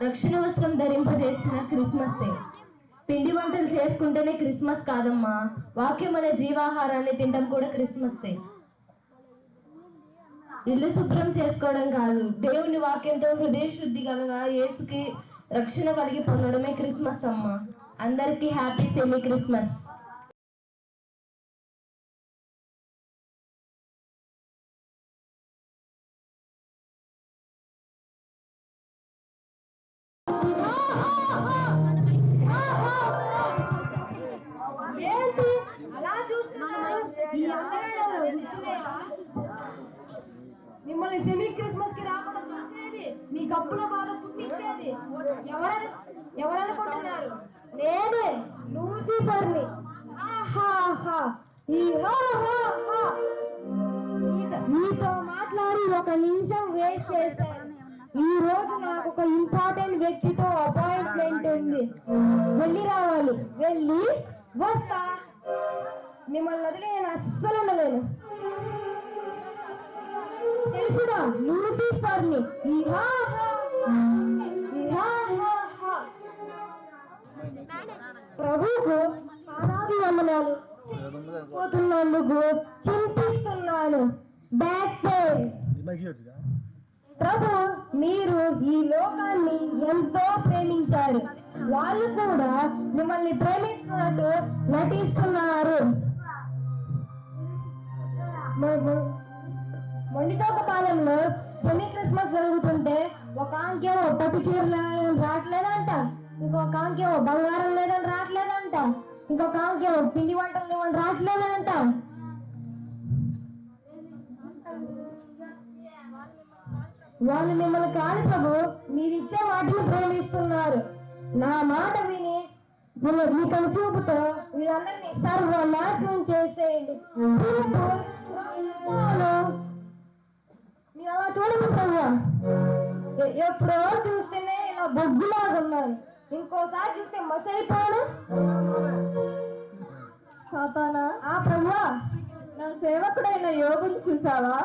రక్షణ వస్త్రం ధరింపజేసిన క్రిస్మస్సే. పిండి వంటలు చేసుకుంటేనే క్రిస్మస్ కాదమ్మా, వాక్యం అనే జీవాహారాన్ని తినడం కూడా క్రిస్మస్సే. ఇల్లు శుభ్రం చేసుకోవడం కాదు, దేవుని వాక్యంతో హృదయ శుద్ధి కలగా యేసుకి రక్షణ కలిగి పొందడమే క్రిస్మస్ అమ్మా. అందరికీ హ్యాపీ సెమీ క్రిస్మస్. మిమ్మల్ని సెమీ క్రిస్మస్ కి రాకుండా చేసేది, మీ కప్పుల బాధ పుట్టించేది ఎవరనుకుంటున్నారు? నేనే, లూసిఫర్ని. మీతో మాట్లాడి 1 నిమిషం వేస్ట్ చేశాను. ఈ రోజు నాకు ఒక ఇంపార్టెంట్ వ్యక్తితో అపాయింట్మెంట్ ఉంది. వెళ్ళి రావాలి. వెళ్ళి వస్తా. మిమ్మల్ని వదిలి నేను అస్సలు ఉండలేను. తెలుసుగా, లూసిఫర్ని. ప్రభువుకు పాదాభి వందనాలు. పోతున్నందుకు చింతిస్తున్నాను. Back pain. ప్రభు, మీరు ఈ లోకాన్ని ఎంతో ప్రేమించారు. వాళ్ళు కూడా మిమ్మల్ని ప్రేమిస్తున్నట్టు నటిస్తున్నారు. మొండితోక పాలెంలో సెమీ క్రిస్మస్ జరుగుతుంటే ఒక ఆంకేమో పట్టు చీరలు రావట్లేదంట, ఇంకొక ఆంకేమో బంగారం లేదని రావట్లేదంట, ఇంకొక ఆంకేమో పిండి వంటలు లేవని రావట్లేదంట. వాళ్ళు మిమ్మల్ని కాదు ప్రభు, మీరిచ్చే వాటిని ప్రేమిస్తున్నారు. నా మాట విని మీ చూపుతో వీరందరినీ సర్వనాశనం చేసేయండి. మీరు అలా చూడదు ప్రభు. ఎప్పుడో చూస్తేనే ఇలా బొగ్గులాగా ఉన్నారు, ఇంకోసారి చూస్తే మసైపోను. సాతానా, ఆ ప్రభువా, నా సేవకుడైన యోగుని చూసావా?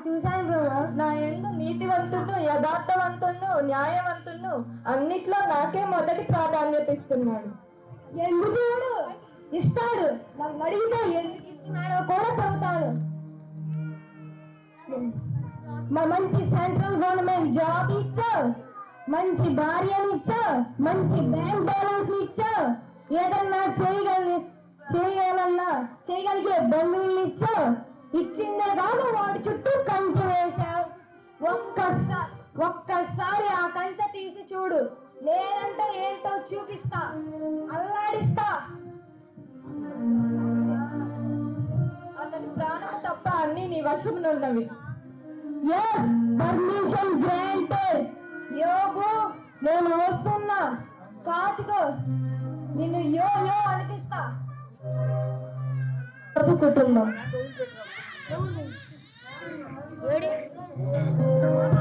చూశాను ప్రభు. నా యందు నీతివంతుడు, యథార్థవంతుడు, న్యాయవంతుడు, అన్నిట్లో నాకే మొదటి ప్రాధాన్యత ఇస్తున్నాడు. ఎందుకు ఇస్తాడు? నన్ను అడిగితే ఎందుకు ఇస్తున్నాడో కూడా చెబుతాను. మంచి సెంట్రల్ గవర్నమెంట్ జాబ్ ఇచ్చావు, మంచి భార్యని ఇచ్చావు, మంచి బ్యాంక్ బ్యాలెన్స్ ఇచ్చావు, ఏదన్నా చేయగలిగే బంధువుల్ని ఇచ్చావు. ఇచ్చిందే కాదు, వాడి చుట్టూ కంచె వేశావు. ఒక్కసారి ఆ కంచె తీసి చూడు, నేనంటే ఏంటో చూపిస్తా, అల్లాడిస్తా. అతని ప్రాణం తప్ప అన్ని నీ వశమునున్నవి. Permission granted. యోగు, నేను వస్తున్నా, కాచుకో, నిన్ను యో అనిపిస్తా. కుటుంబం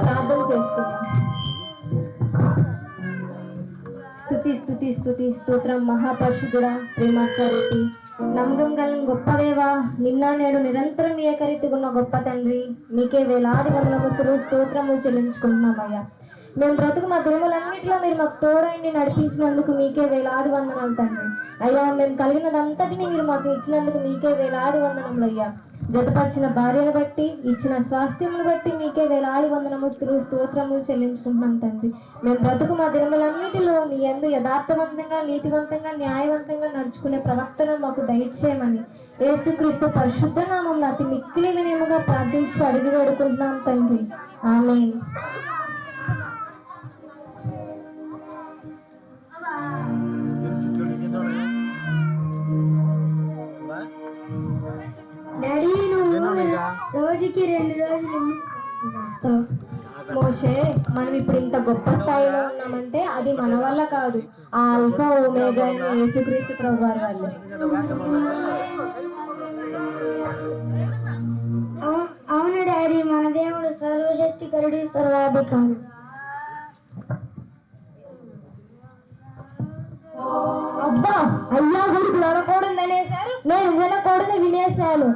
ప్రార్థన చేసుకున్నాం. స్తుతి స్తుతి స్తుతి స్తోత్రం. మహాపరిశుద్ధుడా, ప్రేమస్వరూపి, నమ్మకం కలిగిన గొప్ప దేవా, నిన్న నేడు నిరంతరం ఏకరీతిగా ఉన్న గొప్ప తండ్రి, మీకే వేలాది వందనములు స్తోత్రములు చెల్లించుకుంటున్నామయ్యా. మేము బ్రతుకు మా దినములన్నింటిలో మీరు మాకు తోడైండి నడిపించినందుకు మీకే వేలాది వందనాలు తండ్రి. అయ్యా, మేము కలిగినదంతటినీ మీరు మాకు ఇచ్చినందుకు మీకే వేలాది వందనములు అయ్యా. జతపరిచిన భార్యను బట్టి, ఇచ్చిన స్వాస్థ్యమును బట్టి మీకే వేలాది వందనములు స్తోత్రములు చెల్లించుకుంటున్నాం తండ్రి. మేము బ్రతుకు మా దినములన్నిటిలో నీ యందు యథార్థవంతంగా, నీతివంతంగా, న్యాయవంతంగా నడుచుకునే ప్రవర్తన మాకు దయచేయమని యేసుక్రీస్తు పరిశుద్ధ నామమున అతి మిక్కిలి వినయముగా ప్రార్థించి అడిగి వేడుకుంటున్నాం తండ్రి. ఆమేన్. డాడీ, రోజుకి 2 రోజులు మోషే, మనం ఇప్పుడు ఇంత గొప్ప స్థాయిలో ఉన్నామంటే అది మన వల్ల కాదు, ఆ అల్ఫా ఓమేగా అయిన యేసుక్రీస్తు ప్రభు వారి వల్ల. అవును డాడీ, మన దేవుడు సర్వశక్తికరుడు, సర్వాధికారి. అబ్బా, అయ్యా గుడికి వినకూడదు అనేసారు, నేను వినకూడదు వినేశాను.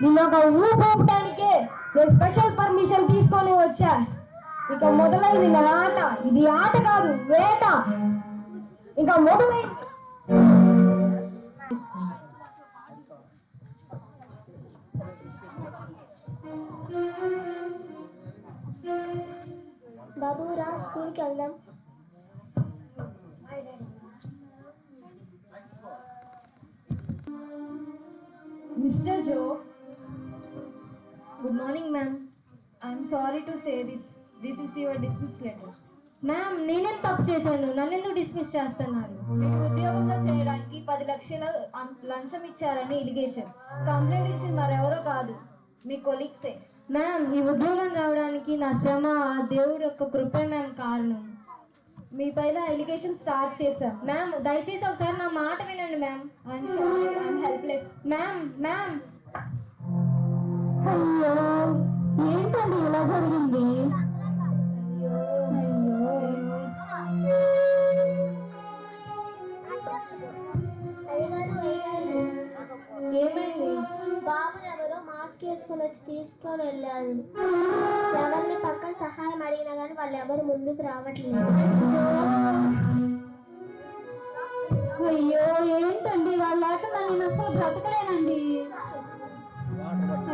నిన్న ఒక ఊపడానికే నేను స్పెషల్ పర్మిషన్ తీసుకొని వచ్చా. ఇక మొదలైంది నా ఆట. ఇది ఆట కాదు, వేట. ఇక మొదలైంది. బాబు రా, స్కూల్కి వెళ్దాం. Mister Joe, good morning ma'am. I'm sorry to say this is your dismiss letter. Ma'am, నేనేం తప్పు చేశాను? నన్ను ఎందుకు డిస్మిస్ చేస్తున్నారు? మీకు ఉద్యోగంలో చేయడానికి 10 లక్షల లంచం ఇచ్చారని ఇలిగేషన్. కంప్లైంట్ ఇచ్చి మరెవరో కాదు, మీ కొలీగ్సే. మ్యామ్, ఈ ఉద్యోగం రావడానికి నా శ్రమ ఆ దేవుడి యొక్క కృపే మ్యామ్ కారణం. మీ పైన ఎలిగేషన్ స్టార్ట్ చేశాం. మ్యామ్, దయచేసి ఒకసారి నా మాట వినండి ma'am. I'm sorry, I'm helpless. Ma'am. అయ్యో, ఏంటండి ఇలా జరిగింది? ఏమైంది? బాబుని ఎవరో మాస్క్ వేసుకొని వచ్చి తీసుకొని వెళ్ళారు. ఎవరిని పక్కన సహాయం అడిగినా కానీ వాళ్ళు ఎవరు ముందుకు రావట్లేదు. అయ్యో, ఏంటండి వాళ్ళ లేకుండా నేను అసలు బ్రతకలేనండి.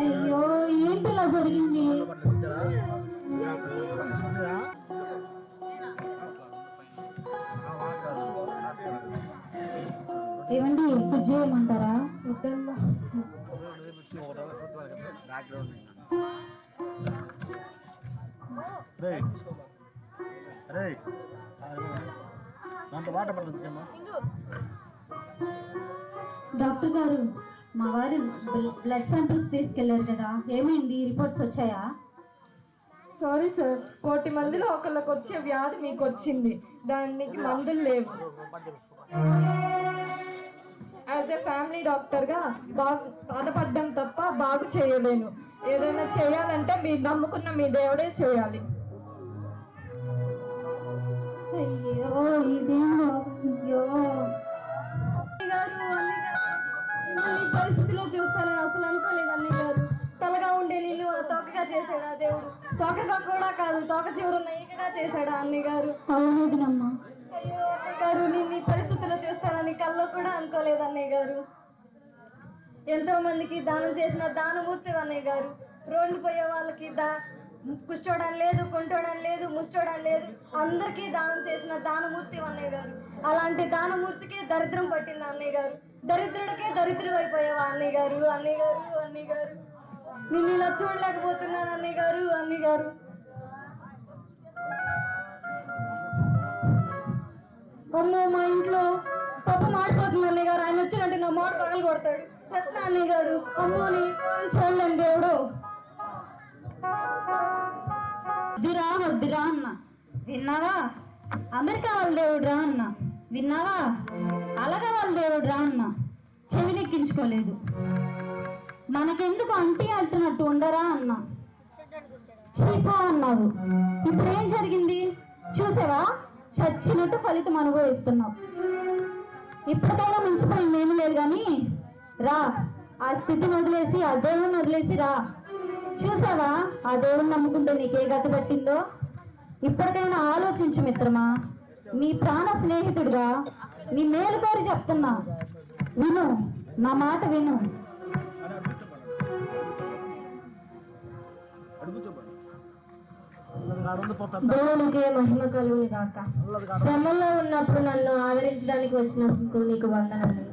అయ్యో, ఏంటి ఇలా జరిగింది? ఏమండి, పూజ చేయమంటారా? వద్దమ్మా. డాక్టర్ గారు, మా వారు బ్లడ్ శాంపిల్స్ తీసుకెళ్లారు కదా, ఏమైంది? రిపోర్ట్స్ వచ్చాయా? సారీ సార్, 1,000,000 మందిలో ఒకళ్ళకి వచ్చే వ్యాధి మీకు వచ్చింది. దానికి మందులు లేవు. యాజ్ ఏ ఫ్యామిలీ డాక్టర్గా బాధపడ్డం తప్ప బాగు చేయలేను. ఏదైనా చేయాలంటే మీరు నమ్ముకున్న మీ దేవుడే చేయాలి. అయ్యో, అయ్యో పరిస్థితిలో చూస్తారని అసలు అనుకోలేదు అన్నయ్య గారు. తలగా ఉండే నిన్ను తోకగా చేశాడా దేవుడు? తోకగా కూడా కాదు, తోక చివరున్న ఈకగా చేశాడా అన్నయ్య గారు? అవునమ్మా. అయ్యో అన్నయ్య గారు, నిన్ను ఈ పరిస్థితిలో చూస్తానని కల్లో కూడా అనుకోలేదు అన్నయ్య గారు. ఎంతో మందికి దానం చేసిన దానమూర్తి అన్నయ్య గారు. రోడ్లు పోయే వాళ్ళకి కుష్టోడం లేదు, కొంటోడం లేదు, ముష్టోడం లేదు, అందరికీ దానం చేసిన దానమూర్తి అన్నయ్య గారు. అలాంటి దానమూర్తికే దరిద్రం పట్టింది అన్నయ్య గారు. దరిద్రుడికే దరిద్రుడు అయిపోయావా అన్నయ్య గారు? అన్నయ్య గారు, నేను ఇలా చూడలేకపోతున్నాను అన్నయ్య గారు. అమ్మో, మా ఇంట్లో పప్పు మాడిపోతుంది అన్నయ్య గారు. ఆయన వచ్చినట్టు నా మాట పగలు కొడతాడు. ఎట్లా అన్నయ్య గారు? అమ్మోని చూడండి దేవుడు. వద్దురా అన్న, విన్నావా? అమెరికా వాళ్ళ దేవుడు రా అన్న, విన్నావా? అలాగా వాళ్ళ దేవుడు రా అన్న, చెవినెక్కించుకోలేదు. మనకెందుకు అంటీ అంటున్నట్టు ఉండరా అన్న, చీపో అన్నావు. ఇప్పుడు ఏం జరిగింది చూసావా? చచ్చినట్టు ఫలితం అనుభవిస్తున్నావు. ఇప్పటికైనా మించిపోయింది ఏమీ లేదు కానీ రా, ఆ స్థితిని వదిలేసి, ఆ దేవుని వదిలేసి రా. చూసావా ఆ దేవుని నమ్ముకుంటే నీకే గతి పట్టిందో? ఇప్పటికైనా ఆలోచించు మిత్రమా. నీ ప్రాణ స్నేహితుడిగా నీ మేలు కోరి చెప్తున్నా, విను, నా మాట విను. దేవునికి మహిమ కలుగును గాక. శ్రమల్లో ఉన్నప్పుడు నన్ను ఆదరించడానికి వచ్చినందుకు నీకు వందనములు.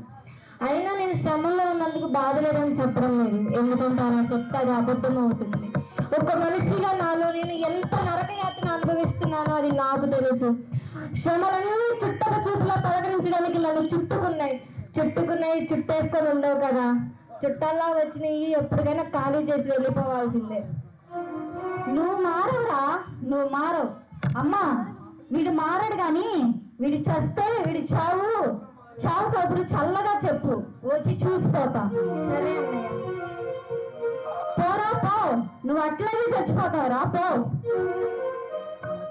అయినా నేను శ్రమంలో ఉన్నందుకు బాధ లేదని చెప్పడం లేదు, ఎందుకంటే అలా చెప్తే అది అబద్ధం అవుతుంది. ఒక మనిషిగా నాలో నేను ఎంత నరకయాతన అనుభవిస్తున్నానో అది నాకు తెలుసు. శ్రమలన్నీ చుట్టక చూపులా పలకరించడానికి నన్ను చుట్టుకున్నాయి, చుట్టేసుకొని ఉండవు కదా. చుట్టాల్లా వచ్చినాయి, ఎప్పటికైనా ఖాళీ చేసి వెళ్ళిపోవాల్సిందే. నువ్వు మారవురా, నువ్వు మారవు. అమ్మా, వీడు మారాడు కానీ వీడి చస్తే వీడి చావు కబురు చల్లగా చెప్పు, వచ్చి చూసిపోతా. సరే అన్నయ్య. పోరా పో, నువ్వు అట్లాగే చచ్చిపోతావురా, పో.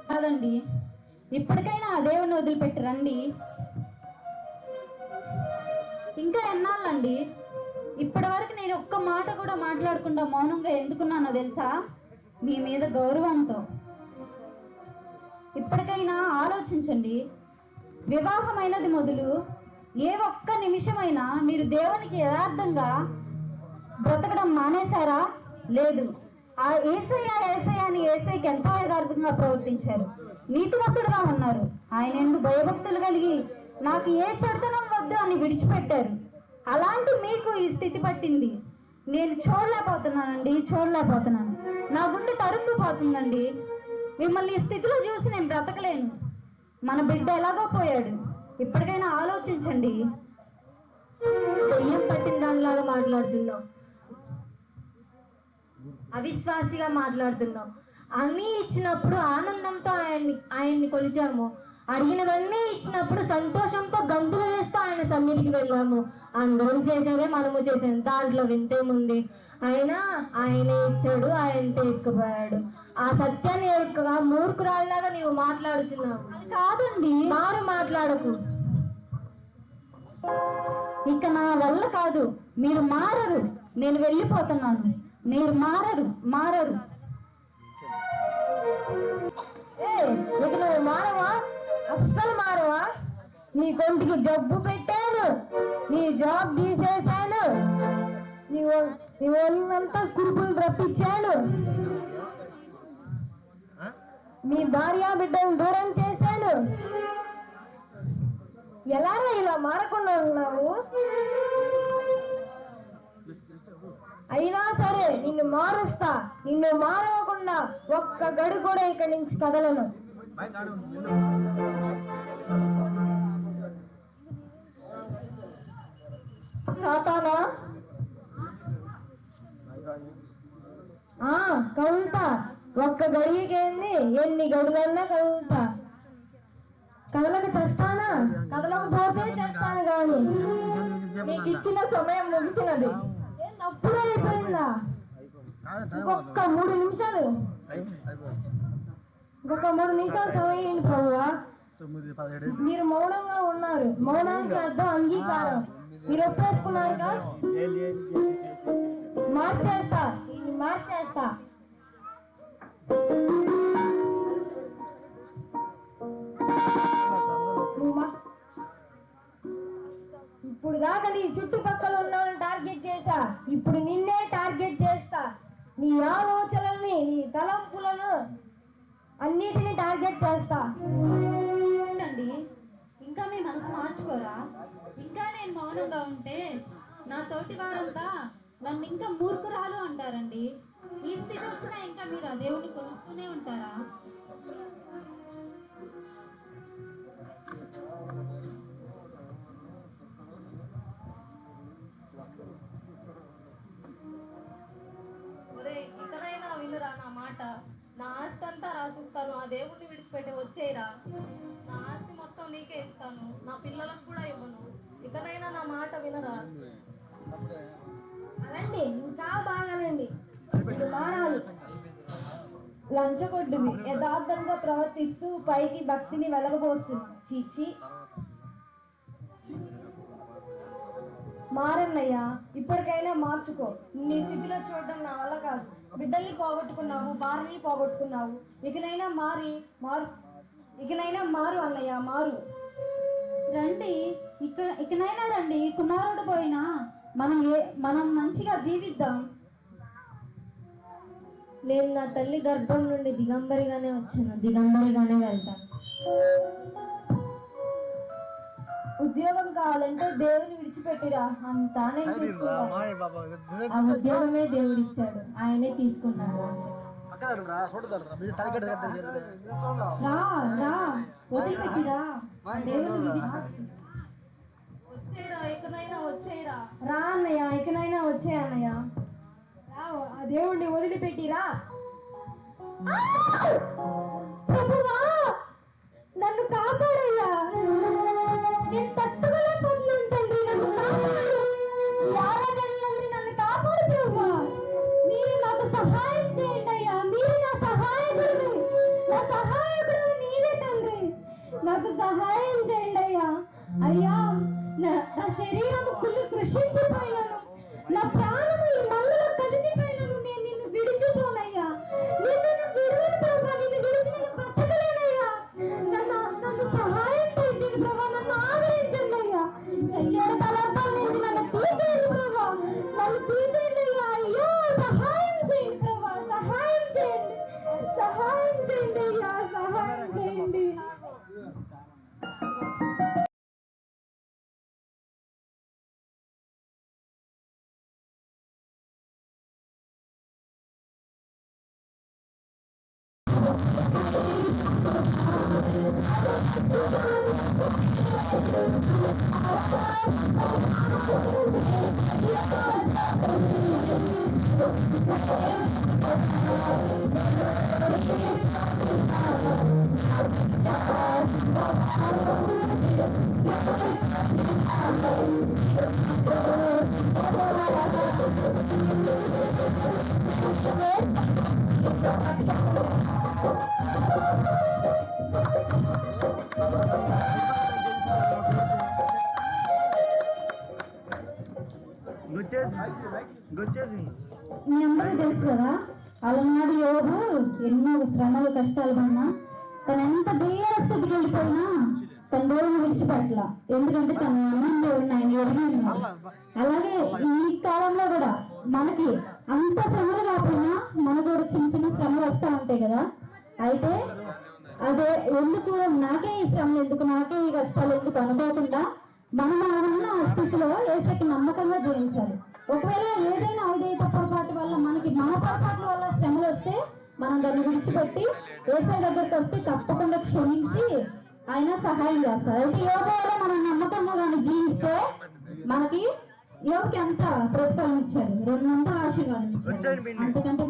కాదండి, ఇప్పటికైనా ఆ దేవుణ్ణి వదిలిపెట్టి రండి. ఇంకా ఎన్నాళ్ళండి? ఇప్పటి వరకు నేను ఒక్క మాట కూడా మాట్లాడకుండా మౌనంగా ఎందుకున్నానో తెలుసా? మీ మీద గౌరవంతో. ఇప్పటికైనా ఆలోచించండి. వివాహమైనది మొదలు ఏ ఒక్క నిమిషమైనా మీరు దేవునికి యథార్థంగా బ్రతకడం మానేశారా? లేదు. ఆ ఏసయ్య అని ఏసైకి ఎంతో యథార్థంగా ప్రవర్తించారు, నీతిమంతుడుగా ఉన్నారు. ఆయన ఎందుకు భయభక్తులు కలిగి నాకు ఏ చెడుతనం వద్దు అని విడిచిపెట్టారు. అలాంటి మీకు ఈ స్థితి పట్టింది. నేను చూడలేకపోతున్నాను. నా గుండె తరుక్కుపోతుందండి. మిమ్మల్ని ఈ స్థితిలో చూసి నేను బ్రతకలేను. మన బిడ్డ ఎలాగో పోయాడు. ఇప్పటికైనా ఆలోచించండి. దెయ్యం పట్టిన దానిలాగా మాట్లాడుతున్నావు, అవిశ్వాసిగా మాట్లాడుతున్నావు. అన్నీ ఇచ్చినప్పుడు ఆనందంతో ఆయన్ని కొలిచాము. అడిగినవన్నీ ఇచ్చినప్పుడు సంతోషంతో గంతులు వేస్తూ ఆయన సన్నిధికి వెళ్ళాము. అందరం చేసేదే మనము చేసాము, దాంట్లో వింతేముంది? ఆయన ఇచ్చాడు, ఆయన తీసుకుపోయాడు. ఆ సత్యాన్ని మూర్ఖురాల్లాగా నీవు మాట్లాడుచున్నావు. అది కాదండి, మాట్లాడకు. ఇక నా వల్ల కాదు, మీరు మారరు. నేను వెళ్ళిపోతున్నాను. మీరు మారరు. ఇక నువ్వు మారవా? అస్సలు మారవా? నీ కొంటికి జబ్బు పెట్టాను, నీ జాబ్ తీసేశాను, నీ ఒళ్ళంతా కురుపులు రప్పించాను, మీ భార్య బిడ్డను దూరం చేశాను. ఎలారా ఇలా మారకుండా ఉన్నావు? అయినా సరే నిన్ను మారుస్తా. నిన్ను మారవకుండా ఒక్క గడి కూడా ఇక్కడి నుంచి కదలను. సాతానా, కదులుతా. ఒక్క గడియకేంది, ఎన్ని గడులన్నా కదులుతా. కదలక చేస్తానా? కదలకపోతే చేస్తాను. కానీ నీకు ఇచ్చిన సమయం ముగిసినది. అప్పుడే అయిపోయిందా? ఇంకొక 3 నిమిషాలు సమయం ప్రభువా. మీరు మౌనంగా ఉన్నారు. మౌనానికి అర్థం అంగీకారం. మీరు ఒప్పేసుకున్నారుగా? మార్చేస్తా. ఇప్పుడు దాకా నీ చుట్టుపక్కల ఉన్న టార్గెట్ చేశా, ఇప్పుడు నిన్నే టార్గెట్ చేస్తా. నీ ఆలోచనల్ని, నీ తలంపులను అన్నిటినీ టార్గెట్ చేస్తా. ఇంకా మీ మనసు మార్చుకోరా? ఇంకా నేను మౌనంగా ఉంటే నా తోటి వారంతా నన్ను ఇంకా మూర్ఖురాలు అంటారండి. ఈ స్థితి వచ్చినా ఇంకా మీరు ఆ దేవుని కొలుస్తూనే ఉంటారా? ఇకనైనా వినురా నా మాట. నా ఆస్తి అంతా రాసిస్తాను, ఆ దేవుణ్ణి విడిచిపెట్టి వచ్చేయరా. నా ఆస్తి మొత్తం నీకే ఇస్తాను, నా పిల్లలకు కూడా ఇవ్వను. ఇకనైనా నా మాట వినరా. అదండి ఇంకా బాగానండి. మారాలి. లంచగొడ్డువి యథార్థంగా ప్రవర్తిస్తూ పైకి భక్తిని వెలగబోస్తుంది. చీచి, మారన్నయ్యా. ఇప్పటికైనా మార్చుకో. నీ స్థితిలో చూడడం నా వల్ల కాదు. బిడ్డల్ని పోగొట్టుకున్నావు, భార్యని పోగొట్టుకున్నావు. ఇకనైనా మారు అన్నయ్య, మారు. రండి, ఇకనైనా రండి. కుమారుడు పోయినా మనం మంచిగా జీవిద్దాం. నేను నా తల్లి గర్భం నుండి దిగంబరిగానే వచ్చాను, దిగంబరిగానే వెళ్తాను. ఉద్యోగం కావాలంటే దేవుని విడిచిపెట్టిరా, అంతా నేను చూసుకుంటాను. ఆ ఉద్యోగమే దేవుడిచ్చాడు, ఆయనే తీసుకున్నాడు. వదిలిపెట్టిరా. రా అన్నయ్య, ఇకనైనా వచ్చే అన్నయ్య. ఆ దేవుణ్ణి వదిలిపెట్టిరా. నన్ను కాపాడయ్యా, నేను తట్టుకోలేకపోతున్నాను తండ్రి. నన్ను కాపాడు ప్రభువా. మీరు నాకు సహాయం చేయండి అయ్యా. మీరు నా సహాయకుడు, నా సహాయకుడు నీవే తండ్రి. నాకు సహాయం చేయండి అయ్యా. అయ్యా, నా శరీరము కుళ్ళు కృషించిపోయినాను, నా ప్రాణము ఈ మందులో కలిసిపోయినాను. నేను నిన్ను విడిచిపోనయ్యా. నిన్ను విడువను ప్రభా, నిన్ను విడిచి నేను బ్రతకలేనయ్యా. మీ అందరూ తెలుసు కదా, అలనాడు యోగు ఎన్నో శ్రమలు కష్టాలు పడినా తను ఎంత దేవ స్థితికి వెళ్ళిపోయినా తన దేవుని విడిచిపెట్టల. ఎందుకంటే తన అన్నం దేవుడిని ఆయన ఎరిగి ఉన్నాడు. అలాగే ఈ కాలంలో కూడా మనకి అంత శ్రమలు కాకుండా మనకు కూడా చిన్న చిన్న శ్రమలు వస్తూ ఉంటాయి కదా. అయితే అదే ఎందుకు నాకే ఈ శ్రమలు ఎందుకు, నాకే ఈ కష్టాలు ఎందుకు అనుకోకుండా మనం ఉన్న స్థితిలో ఏసైకి నమ్మకంగా జీవించాలి. ఒకవేళ ఏదైనా అవిధేయత పొరపాటు వల్ల మనకి మన పొరపాట్ల వల్ల శ్రమలు వస్తే మనం దాన్ని విడిచిపెట్టి ఏసై దగ్గరికి వస్తే తప్పకుండా క్షమించి ఆయన సహాయం చేస్తారు. అయితే యోగంలో మనం నమ్మకంగా కానీ జీవిస్తే మనకి యోగకి అంత ప్రోత్సాహం ఇచ్చాడు, 2 ఆశీర్వాదం ఇచ్చాడు. అంతకంటే